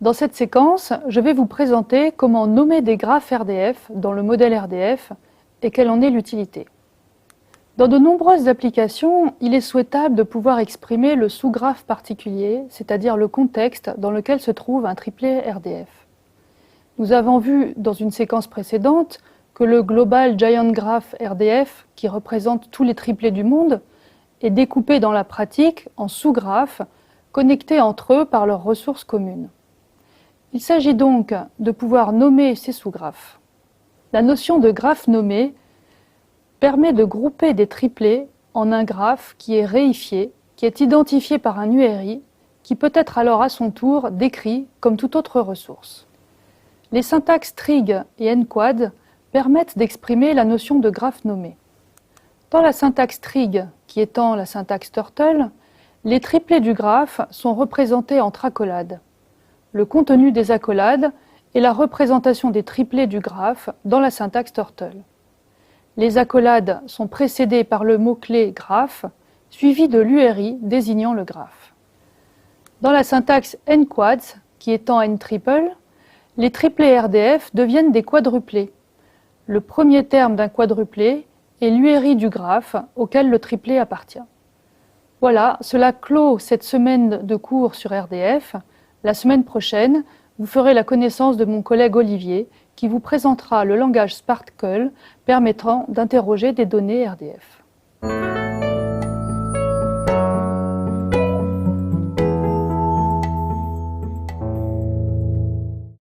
Dans cette séquence, je vais vous présenter comment nommer des graphes RDF dans le modèle RDF et quelle en est l'utilité. Dans de nombreuses applications, il est souhaitable de pouvoir exprimer le sous-graphe particulier, c'est-à-dire le contexte dans lequel se trouve un triplet RDF. Nous avons vu dans une séquence précédente que le Global Giant Graph RDF, qui représente tous les triplets du monde, est découpé dans la pratique en sous-graphes connectés entre eux par leurs ressources communes. Il s'agit donc de pouvoir nommer ces sous-graphes. La notion de graphe nommé permet de grouper des triplets en un graphe qui est réifié, qui est identifié par un URI, qui peut être alors à son tour décrit comme toute autre ressource. Les syntaxes trig et enquad permettent d'exprimer la notion de graphe nommé. Dans la syntaxe trig, qui étant la syntaxe turtle, les triplets du graphe sont représentés entre accolades. Le contenu des accolades est la représentation des triplets du graphe dans la syntaxe turtle. Les accolades sont précédées par le mot-clé graphe, suivi de l'URI désignant le graphe. Dans la syntaxe enquads, qui étant n-triple, les triplets RDF deviennent des quadruplets. Le premier terme d'un quadruplé est l'URI du graphe auquel le triplet appartient. Voilà, cela clôt cette semaine de cours sur RDF. La semaine prochaine, vous ferez la connaissance de mon collègue Olivier qui vous présentera le langage Sparkle permettant d'interroger des données RDF.